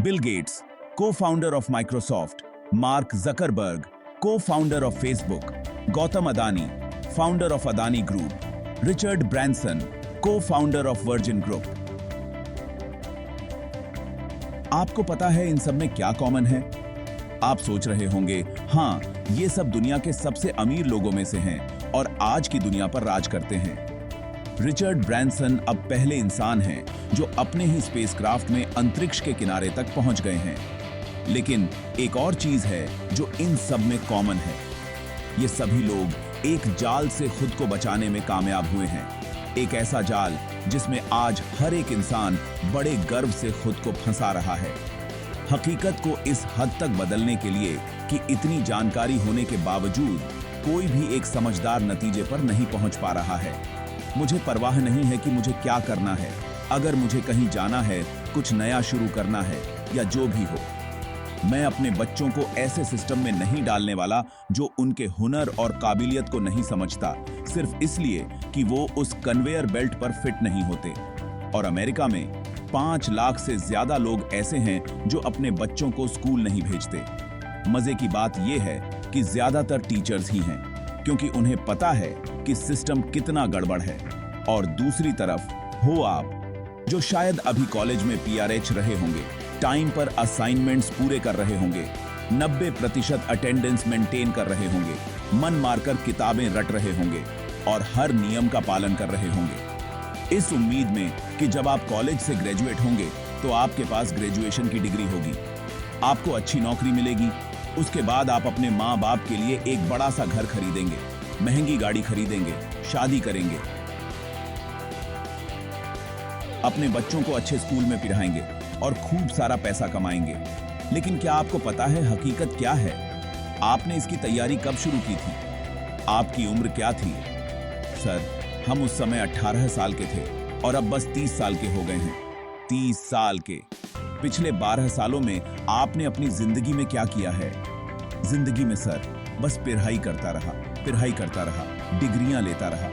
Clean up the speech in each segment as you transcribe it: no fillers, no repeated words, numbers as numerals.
Bill Gates, co-founder of Microsoft, Mark Zuckerberg, co-founder of Facebook, Gautam Adani, founder of Adani Group, Richard Branson, co-founder of Virgin Group। आपको पता है इन सब में क्या common है? आप सोच रहे होंगे, हाँ, ये सब दुनिया के सबसे अमीर लोगों में से हैं और आज की दुनिया पर राज करते हैं। रिचर्ड ब्रैंसन अब पहले इंसान हैं जो अपने ही स्पेसक्राफ्ट में अंतरिक्ष के किनारे तक पहुंच गए हैं। लेकिन एक और चीज है जो इन सब में कॉमन है। ये सभी लोग एक जाल से खुद को बचाने में कामयाब हुए हैं। एक ऐसा जाल जिसमें आज हर एक इंसान बड़े गर्व से खुद को फंसा रहा है। हकीकत को इस हद तक बदलने के लिए कि इतनी जानकारी होने के बावजूद कोई भी एक समझदार नतीजे पर नहीं पहुंच पा रहा है। मुझे परवाह नहीं है कि मुझे क्या करना है। अगर मुझे कहीं जाना है, कुछ नया शुरू करना है या जो भी हो, मैं अपने बच्चों को ऐसे सिस्टम में नहीं डालने वाला जो उनके हुनर और काबिलियत को नहीं समझता, सिर्फ इसलिए कि वो उस कन्वेयर बेल्ट पर फिट नहीं होते। और अमेरिका में 5 लाख से ज्यादा लोग ऐसे हैं जो अपने बच्चों को स्कूल नहीं भेजते। मजे की बात यह है कि ज्यादातर टीचर्स ही हैं, क्योंकि उन्हें पता है कि सिस्टम कितना गड़बड़ है। और दूसरी तरफ हो आप, जो शायद अभी कॉलेज में PRH रहे होंगे, टाइम पर असाइनमेंट्स पूरे कर रहे होंगे, 90% अटेंडेंस मेंटेन कर रहे होंगे, मन मारकर किताबें रट रहे होंगे और हर नियम का पालन कर रहे होंगे, इस उम्मीद में कि जब आप कॉलेज से ग्रेजुएट होंगे तो आपके पास ग्रेजुएशन की डिग्री होगी, आपको अच्छी नौकरी मिलेगी, उसके बाद आप अपने माँ बाप के लिए एक बड़ा सा घर खरीदेंगे, महंगी गाड़ी खरीदेंगे, शादी करेंगे, अपने बच्चों को अच्छे स्कूल में पढ़ाएंगे और खूब सारा पैसा कमाएंगे। लेकिन क्या आपको पता है हकीकत क्या है? आपने इसकी तैयारी कब शुरू की थी? आपकी उम्र क्या थी? सर, हम उस समय 18 साल के थे और अब बस 30 साल के हो गए हैं। 30 साल के। पिछले 12 सालों में आपने अपनी जिंदगी में क्या किया है? जिंदगी में सर बस पढ़ाई करता रहा, डिग्रियां लेता रहा।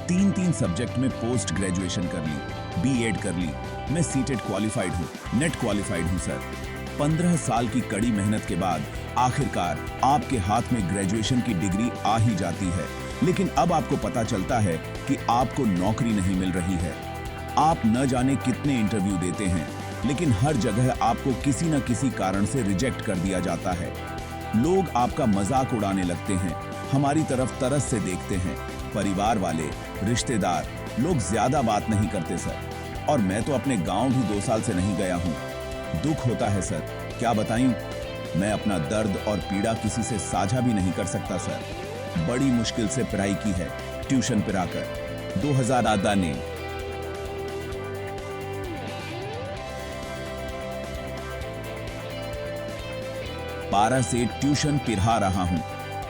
3 सब्जेक्ट में पोस्ट ग्रेजुएशन कर ली, B.Ed कर ली, मैं सीटेट क्वालिफाइड हूँ, नेट क्वालिफाइड हूँ सर। 15 साल की कड़ी मेहनत के बाद आखिरकार आपके हाथ में ग्रेजुएशन की डिग्री आ ही जाती है। लेकिन अब आपको पता चलता है कि आपको नौकरी नहीं मिल रही है। आप न जाने कितने इंटरव्यू देते हैं, लेकिन हर जगह आपको किसी न किसी कारण से रिजेक्ट कर दिया जाता है। लोग आपका मजाक उड़ाने लगते हैं, हमारी तरफ तरस से देखते हैं। परिवार वाले, रिश्तेदार, लोग ज्यादा बात नहीं करते सर। और मैं तो अपने गांव भी 2 साल से नहीं गया हूं। दुख होता है सर, क्या बताऊं? मैं अपना दर्द और पीड़ा किसी से साझा भी नहीं कर सकता सर। बड़ी मुश्किल से पढ़ाई की है, ट्यूशन पढ़ाकर। 2000 आदा ने 12 से ट्यूशन पढ़ा रहा हूं,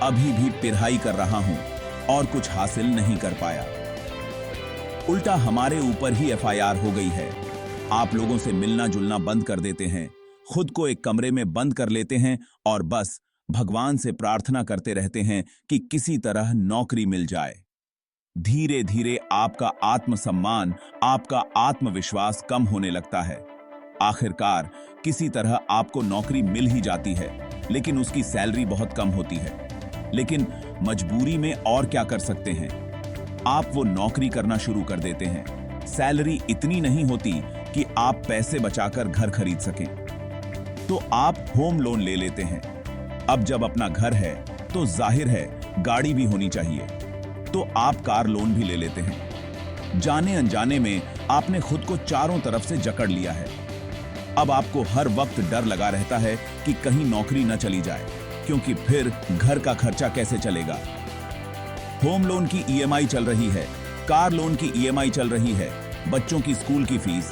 अभी भी पढ़ाई कर रहा हूं और कुछ हासिल नहीं कर पाया। उल्टा हमारे ऊपर ही FIR हो गई है। आप लोगों से मिलना जुलना बंद कर देते हैं, खुद को एक कमरे में बंद कर लेते हैं और बस भगवान से प्रार्थना करते रहते हैं कि किसी तरह नौकरी मिल जाए। धीरे धीरे आपका आत्मसम्मान, आपका आत्मविश्वास कम होने लगता है। आखिरकार किसी तरह आपको नौकरी मिल ही जाती है, लेकिन उसकी सैलरी बहुत कम होती है। लेकिन मजबूरी में और क्या कर सकते हैं? आप वो नौकरी करना शुरू कर देते हैं। सैलरी इतनी नहीं होती कि आप पैसे बचाकर घर खरीद सकें, तो आप होम लोन ले लेते हैं। अब जब अपना घर है तो जाहिर है गाड़ी भी होनी चाहिए, तो आप कार लोन भी ले लेते हैं। जाने अनजाने में आपने खुद को चारों तरफ से जकड़ लिया है। अब आपको हर वक्त डर लगा रहता है कि कहीं नौकरी न चली जाए, क्योंकि फिर घर का खर्चा कैसे चलेगा। होम लोन की EMI चल रही है, कार लोन की EMI चल रही है, बच्चों की स्कूल की फीस।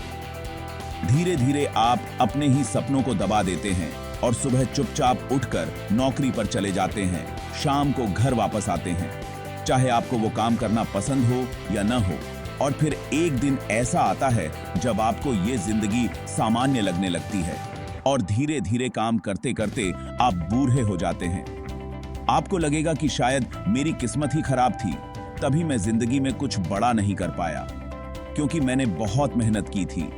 धीरे धीरे आप अपने ही सपनों को दबा देते हैं और सुबह चुपचाप उठकर नौकरी पर चले जाते हैं, शाम को घर वापस आते हैं, चाहे आपको वो काम करना पसंद हो या न हो। और फिर एक दिन ऐसा आता है जब आपको ये जिंदगी सामान्य लगने लगती है और धीरे धीरे काम करते करते आप बूढ़े हो जाते हैं। आपको लगेगा कि शायद मेरी किस्मत ही खराब थी, तभी मैं जिंदगी में कुछ बड़ा नहीं कर पाया, क्योंकि मैंने बहुत मेहनत की थी।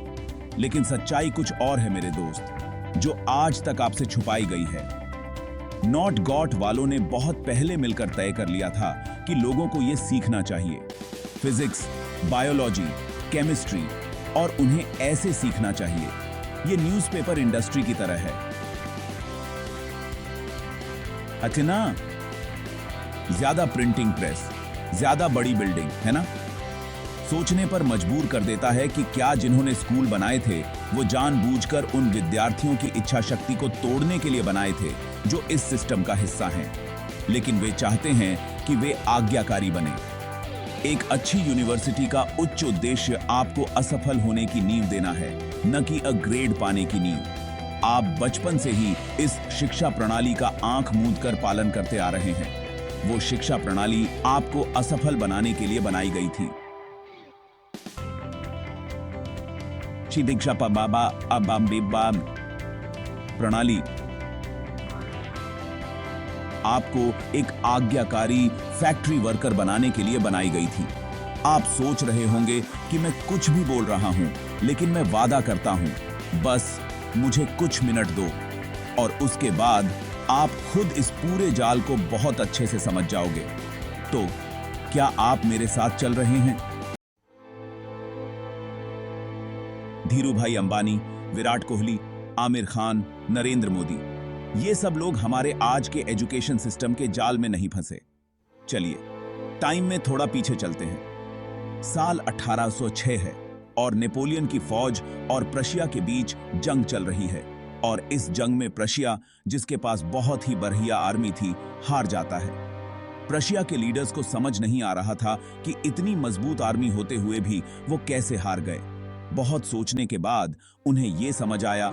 लेकिन सच्चाई कुछ और है मेरे दोस्त। जो आज तक आपसे छुपाई गई है। नॉट गॉट वालों ने बहुत पहले मिलकर तय कर लिया था कि लोगों को यह सीखना चाहिए, फिजिक्स, बायोलॉजी, केमिस्ट्री, और उन्हें ऐसे सीखना चाहिए। यह न्यूज़पेपर इंडस्ट्री की तरह है। अच्छा ना, ज्यादा प्रिंटिंग प्रेस, ज्यादा बड़ी बिल्डिंग, है ना? सोचने पर मजबूर कर देता है कि क्या जिन्होंने स्कूल बनाए थे वो जानबूझकर उन विद्यार्थियों की इच्छा शक्ति को तोड़ने के लिए बनाए थे जो इस सिस्टम का हिस्सा हैं, लेकिन वे चाहते हैं कि वे आज्ञाकारी बने। एक अच्छी यूनिवर्सिटी का उच्च उद्देश्य आपको असफल होने की नींव देना है, न कि ग्रेड पाने की नींव। आप बचपन से ही इस शिक्षा प्रणाली का आंख मूंद कर पालन करते आ रहे हैं। वो शिक्षा प्रणाली आपको असफल बनाने के लिए बनाई गई थी। शिक्षा प्रणाली आपको एक आज्ञाकारी फैक्ट्री वर्कर बनाने के लिए बनाई गई थी। आप सोच रहे होंगे कि मैं कुछ भी बोल रहा हूं, लेकिन मैं वादा करता हूं, बस मुझे कुछ मिनट दो और उसके बाद आप खुद इस पूरे जाल को बहुत अच्छे से समझ जाओगे। तो क्या आप मेरे साथ चल रहे हैं? धीरूभाई अंबानी, विराट कोहली, आमिर खान, नरेंद्र मोदी, ये सब लोग हमारे आज के एजुकेशन सिस्टम के जाल में नहीं फंसे। चलिए टाइम में थोड़ा पीछे चलते हैं। साल 1806 है और नेपोलियन की फौज और प्रशिया के बीच जंग चल रही है, और इस जंग में प्रशिया, जिसके पास बहुत ही बढ़िया आर्मी थी, हार जाता है। प्रशिया के लीडर्स को समझ नहीं आ रहा था कि इतनी मजबूत आर्मी होते हुए भी वो कैसे हार गए। बहुत सोचने के बाद उन्हें यह समझ आया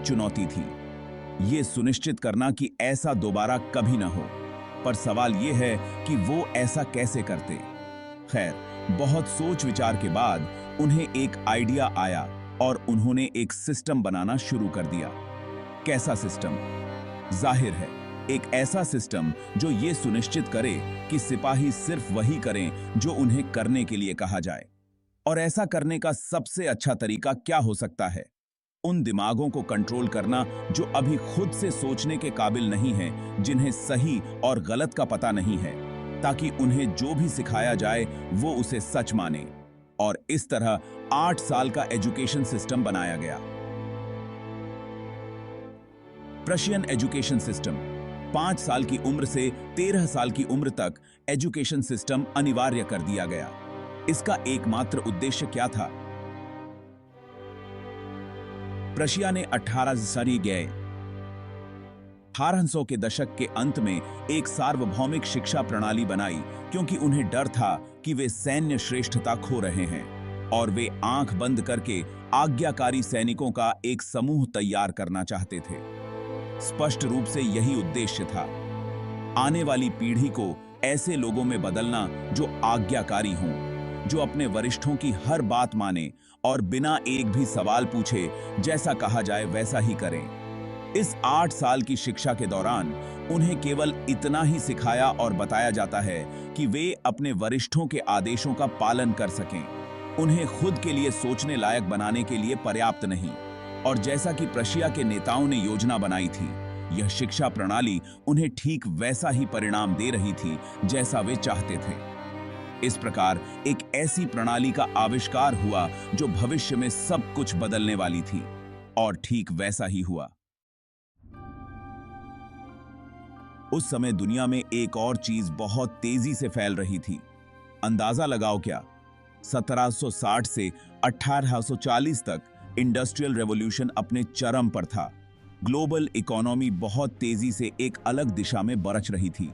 चुनौती थी ये सुनिश्चित करना कि ऐसा दोबारा कभी ना हो। पर सवाल यह है कि वो ऐसा कैसे करते। खैर, बहुत सोच विचार के बाद उन्हें एक आइडिया आया और उन्होंने एक सिस्टम बनाना शुरू कर दिया। कैसा सिस्टम? जाहिर है, एक ऐसा सिस्टम जो ये सुनिश्चित करे कि सिपाही सिर्फ वही करें जो उन्हें करने के लिए कहा जाए। और ऐसा करने का सबसे अच्छा तरीका क्या हो सकता है? उन दिमागों को कंट्रोल करना जो अभी खुद से सोचने के काबिल नहीं है, जिन्हें सही और गलत का पता नहीं है, ताकि उन्हें जो भी सिखाया जाए वो उसे सच माने। और इस तरह 8 साल का एजुकेशन सिस्टम बनाया गया। प्रशियन एजुकेशन सिस्टम 5 साल की उम्र से 13 साल की उम्र तक एजुकेशन सिस्टम अनिवार्य कर दिया गया। इसका एकमात्र उद्देश्य क्या था? प्रशिया ने 1800 के दशक के अंत में एक सार्वभौमिक शिक्षा प्रणाली बनाई, क्योंकि उन्हें डर था कि वे सैन्य श्रेष्ठता खो रहे हैं और वे आंख बंद करके आज्ञाकारी सैनिकों का एक समूह तैयार करना चाहते थे। स्पष्ट रूप से यही उद्देश्य था, आने वाली पीढ़ी को ऐसे लोगों में बदलना जो आज्ञाकारी हों, जो अपने वरिष्ठों की हर बात माने और बिना एक भी सवाल पूछे जैसा कहा जाए वैसा ही करें। इस 8 साल की शिक्षा के दौरान उन्हें केवल इतना ही सिखाया और बताया जाता है कि वे अपने वरिष्ठों के आदेशों का पालन कर सकें। उन्हें खुद के लिए सोचने लायक बनाने के लिए पर्याप्त नहीं। और जैसा कि प्रशिया के नेताओं ने योजना बनाई थी, यह शिक्षा प्रणाली उन्हें ठीक वैसा ही परिणाम दे रही थी जैसा वे चाहते थे। इस प्रकार एक ऐसी प्रणाली का आविष्कार हुआ जो भविष्य में सब कुछ बदलने वाली थी, और ठीक वैसा ही हुआ। उस समय दुनिया में एक और चीज बहुत तेजी से फैल रही थी। अंदाजा लगाओ क्या? 1760 से 1840 तक इंडस्ट्रियल रेवोल्यूशन अपने चरम पर था। ग्लोबल इकोनॉमी बहुत तेजी से एक अलग दिशा में बरछ रही थी।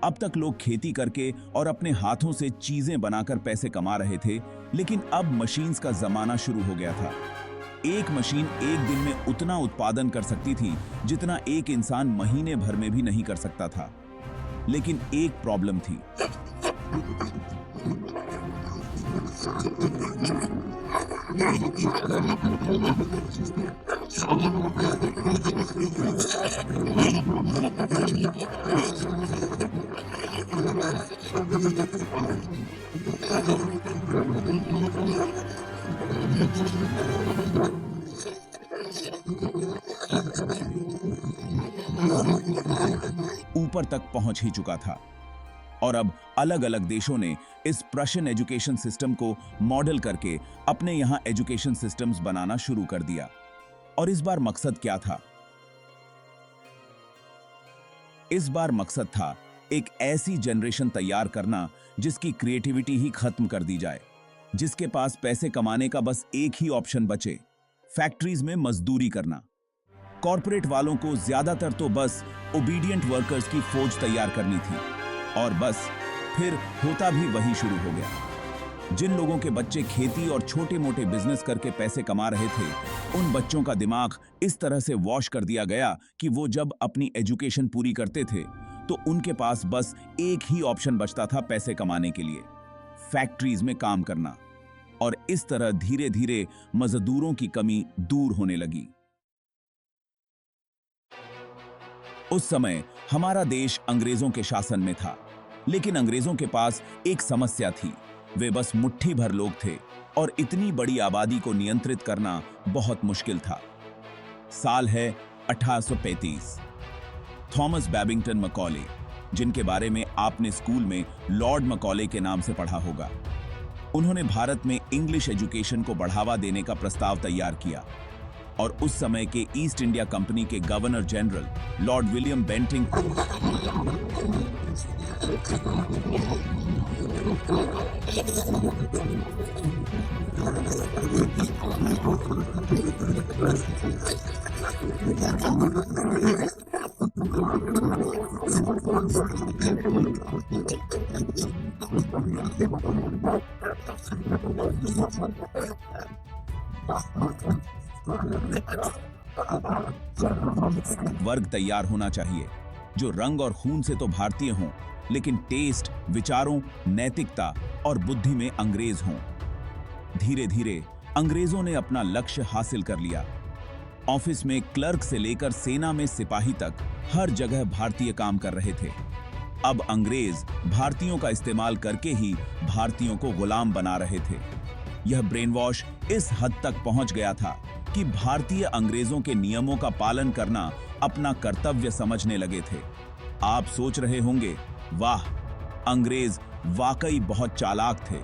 अब तक लोग खेती करके और अपने हाथों से चीजें बनाकर पैसे कमा रहे थे, लेकिन अब मशीन्स का जमाना शुरू हो गया था। एक मशीन एक दिन में उतना उत्पादन कर सकती थी जितना एक इंसान महीने भर में भी नहीं कर सकता था। लेकिन एक प्रॉब्लम थी। ऊपर तक पहुंच ही चुका था और अब अलग अलग देशों ने इस प्रशियन एजुकेशन सिस्टम को मॉडल करके अपने यहां एजुकेशन सिस्टम्स बनाना शुरू कर दिया। और इस बार मकसद क्या था? इस बार मकसद था एक ऐसी जनरेशन तैयार करना जिसकी क्रिएटिविटी ही खत्म कर दी जाए, जिसके पास पैसे कमाने का बस एक ही ऑप्शन बचे, फैक्ट्रीज में मजदूरी करना। कॉर्पोरेट वालों को ज्यादातर तो बस ओबीडिएंट वर्कर्स की फौज तैयार करनी थी और बस फिर होता भी वही शुरू हो गया। जिन लोगों के बच्चे खेती और छोटे मोटे बिजनेस करके पैसे कमा रहे थे, उन बच्चों का दिमाग इस तरह से वॉश कर दिया गया कि वो जब अपनी एजुकेशन पूरी करते थे तो उनके पास बस एक ही ऑप्शन बचता था पैसे कमाने के लिए, फैक्ट्रीज में काम करना। और इस तरह धीरे धीरे मजदूरों की कमी दूर होने लगी। उस समय हमारा देश अंग्रेजों के शासन में था, लेकिन अंग्रेजों के पास एक समस्या थी। वे बस मुट्ठी भर लोग थे और इतनी बड़ी आबादी को नियंत्रित करना बहुत मुश्किल था। साल है 1835। थॉमस बैबिंगटन मैकॉले, जिनके बारे में आपने स्कूल में लॉर्ड मैकॉले के नाम से पढ़ा होगा, उन्होंने भारत में इंग्लिश एजुकेशन को बढ़ावा देने का प्रस्ताव तैयार किया और उस समय के ईस्ट इंडिया कंपनी के governor general Lord William Bentinck वर्ग तैयार होना चाहिए जो रंग और खून से तो भारतीय हों, लेकिन टेस्ट, विचारों, नैतिकता और बुद्धि में अंग्रेज हों। धीरे धीरे अंग्रेजों ने अपना लक्ष्य हासिल कर लिया। ऑफिस में क्लर्क से लेकर सेना में सिपाही तक हर जगह भारतीय काम कर रहे थे। अब अंग्रेज भारतीयों का इस्तेमाल करके ही भारतीयों को गुलाम बना रहे थे। यह ब्रेन वॉश इस हद तक पहुंच गया था कि भारतीय अंग्रेजों के नियमों का पालन करना अपना कर्तव्य समझने लगे थे। आप सोच रहे होंगे, वाह, अंग्रेज वाकई बहुत चालाक थे।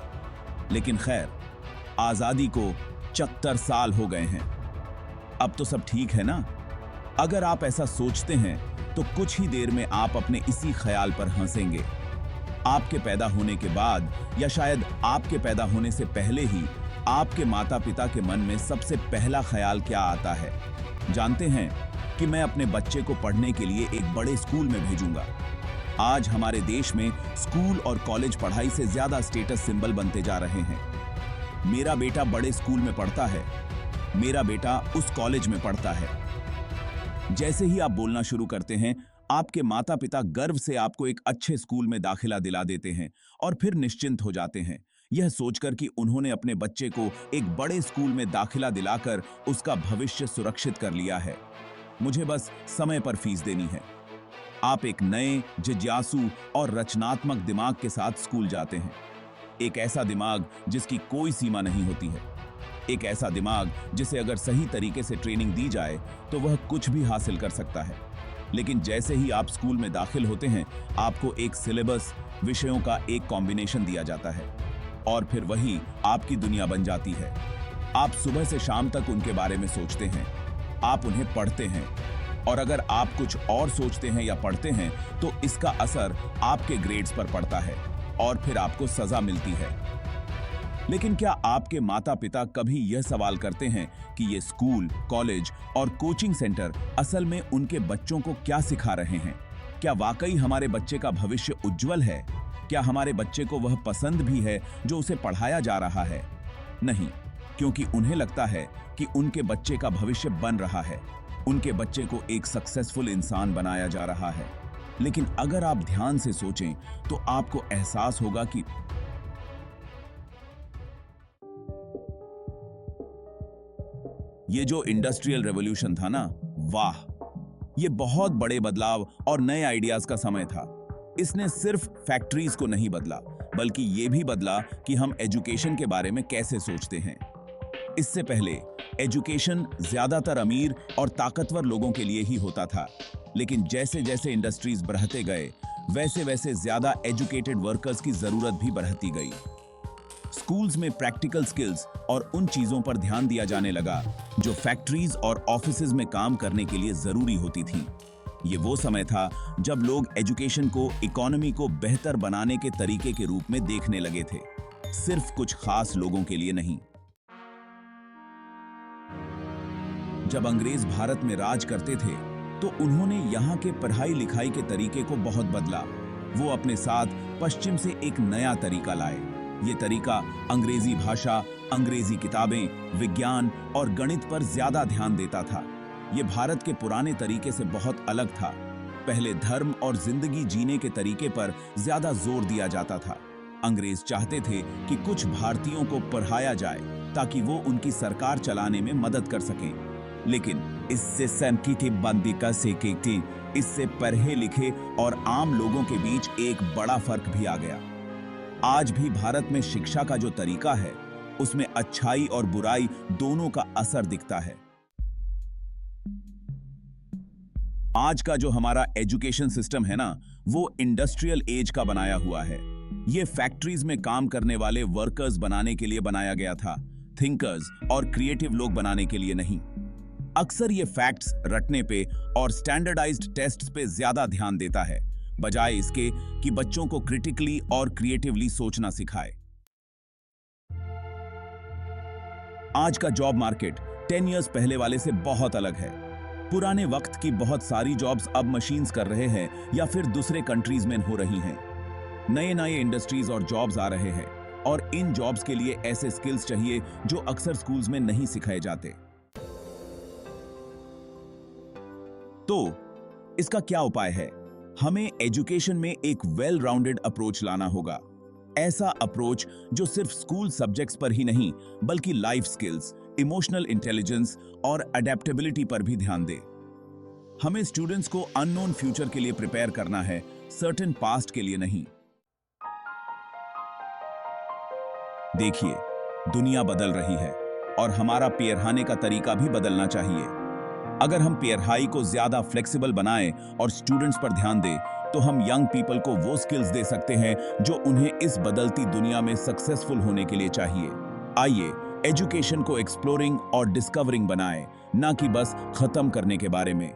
लेकिन खैर, आजादी को 74 साल हो गए हैं। अब तो सब ठीक है ना? अगर आप ऐसा सोचते हैं तो कुछ ही देर में आप अपने इसी ख्याल पर हंसेंगे। आपके पैदा होने के बाद या शायद आपके पैदा होने से पहले ही आपके माता पिता के मन में सबसे पहला ख्याल क्या आता है? जानते हैं कि मैं अपने बच्चे को पढ़ने के लिए एक बड़े स्कूल में भेजूंगा। आज हमारे देश में स्कूल और कॉलेज पढ़ाई से ज्यादा स्टेटस सिंबल बनते जा रहे हैं। मेरा बेटा बड़े स्कूल में पढ़ता है, मेरा बेटा उस कॉलेज में पढ़ता है। जैसे ही आप बोलना शुरू करते हैं, आपके माता पिता गर्व से आपको एक अच्छे स्कूल में दाखिला दिला देते हैं और फिर निश्चिंत हो जाते हैं, यह सोचकर कि उन्होंने अपने बच्चे को एक बड़े स्कूल में दाखिला दिलाकर उसका भविष्य सुरक्षित कर लिया है। मुझे बस समय पर फीस देनी है। आप एक नए, जिज्ञासु और रचनात्मक दिमाग के साथ स्कूल जाते हैं। एक ऐसा दिमाग जिसकी कोई सीमा नहीं होती है। एक ऐसा दिमाग जिसे अगर सही तरीके से ट्रेनिंग दी जाए तो वह कुछ भी हासिल कर सकता है। लेकिन जैसे ही आप स्कूल में दाखिल होते हैं, आपको एक सिलेबस, विषयों का एक कॉम्बिनेशन दिया जाता है और फिर वही आपकी दुनिया बन जाती है। आप सुबह से शाम तक उनके बारे में सोचते हैं, आप उन्हें पढ़ते हैं और अगर आप कुछ और सोचते हैं या पढ़ते हैं तो इसका असर आपके ग्रेड्स पर पड़ता है और फिर आपको सजा मिलती है। लेकिन क्या आपके माता पिता कभी यह सवाल करते हैं कि ये स्कूल, कॉलेज और कोचिंग सेंटर असल में उनके बच्चों को क्या सिखा रहे हैं? क्या वाकई हमारे बच्चे का भविष्य उज्जवल है? क्या हमारे बच्चे को वह पसंद भी है जो उसे पढ़ाया जा रहा है? नहीं, क्योंकि उन्हें लगता है कि उनके बच्चे का भविष्य बन रहा है, उनके बच्चे को एक सक्सेसफुल इंसान बनाया जा रहा है। लेकिन अगर आप ध्यान से सोचें तो आपको एहसास होगा कि ये जो इंडस्ट्रियल रेवोल्यूशन था ना, वाह, ये बहुत बड़े बदलाव और नए आइडियाज का समय था। इसने सिर्फ फैक्ट्रीज को नहीं बदला, बल्कि ये भी बदला कि हम एजुकेशन के बारे में कैसे सोचते हैं। इससे पहले एजुकेशन ज्यादातर अमीर और ताकतवर लोगों के लिए ही होता था, लेकिन जैसे जैसे इंडस्ट्रीज बढ़ते गए, वैसे वैसे ज्यादा एजुकेटेड वर्कर्स की जरूरत भी बढ़ती गई। स्कूल्स में प्रैक्टिकल स्किल्स और उन चीजों पर ध्यान दिया जाने लगा जो फैक्ट्रीज और ऑफिसेज में काम करने के लिए जरूरी होती थी। ये वो समय था जब लोग एजुकेशन को इकोनॉमी को बेहतर बनाने के तरीके के रूप में देखने लगे थे, सिर्फ कुछ खास लोगों के लिए नहीं। जब अंग्रेज भारत में राज करते थे तो उन्होंने यहाँ के पढ़ाई लिखाई के तरीके को बहुत बदला। वो अपने साथ पश्चिम से एक नया तरीका लाए। ये तरीका अंग्रेजी भाषा, अंग्रेजी किताबें, विज्ञान और गणित पर ज्यादा ध्यान देता था। ये भारत के पुराने तरीके से बहुत अलग था। पहले धर्म और जिंदगी जीने के तरीके पर ज्यादा जोर दिया जाता था। अंग्रेज चाहते थे कि कुछ भारतीयों को पढ़ाया जाए ताकि वो उनकी सरकार चलाने में मदद कर सकें। लेकिन इससे संकीर्ति बंदी का सेकेती, इससे पढ़े लिखे और आम लोगों के बीच एक बड़ा फर्क भी आ गया। आज भी भारत में शिक्षा का जो तरीका है, उसमें अच्छाई और बुराई दोनों का असर दिखता है। आज का जो हमारा एजुकेशन सिस्टम है ना, वो इंडस्ट्रियल एज का बनाया हुआ है। ये फैक्ट्रीज में काम करने वाले वर्कर्स बनाने के लिए बनाया गया था, थिंकर्स और क्रिएटिव लोग बनाने के लिए नहीं। अक्सर ये फैक्ट्स रटने पे और स्टैंडर्डाइज्ड टेस्ट्स पे ज्यादा ध्यान देता है, बजाय इसके कि बच्चों को क्रिटिकली और क्रिएटिवली सोचना सिखाए। आज का जॉब मार्केट 10 इयर्स पहले वाले से बहुत अलग है। पुराने वक्त की बहुत सारी जॉब्स अब मशीन्स कर रहे हैं या फिर दूसरे कंट्रीज में हो रही हैं। नए नए इंडस्ट्रीज और जॉब्स आ रहे हैं और इन जॉब्स के लिए ऐसे स्किल्स चाहिए जो अक्सर स्कूल्स में नहीं सिखाए जाते। तो इसका क्या उपाय है? हमें एजुकेशन में एक वेल राउंडेड अप्रोच लाना होगा। ऐसा अप्रोच जो सिर्फ स्कूल सब्जेक्ट्स पर ही नहीं, बल्कि लाइफ स्किल्स, इमोशनल इंटेलिजेंस और अडेप्टेबिलिटी पर भी ध्यान दे। हमें स्टूडेंट्स को अननोन फ्यूचर के लिए प्रिपेयर करना है, सर्टेन पास्ट के लिए नहीं। देखिए, दुनिया बदल रही है और हमारा पढ़ाने का तरीका भी बदलना चाहिए। अगर हम पढ़ाई को ज्यादा फ्लेक्सिबल बनाएं और स्टूडेंट्स पर ध्यान दें, तो हम यंग पीपल को वो स्किल्स दे सकते हैं जो उन्हें इस बदलती दुनिया में सक्सेसफुल होने के लिए चाहिए। आइए एजुकेशन को एक्सप्लोरिंग और डिस्कवरिंग बनाएं, ना कि बस खत्म करने के बारे में।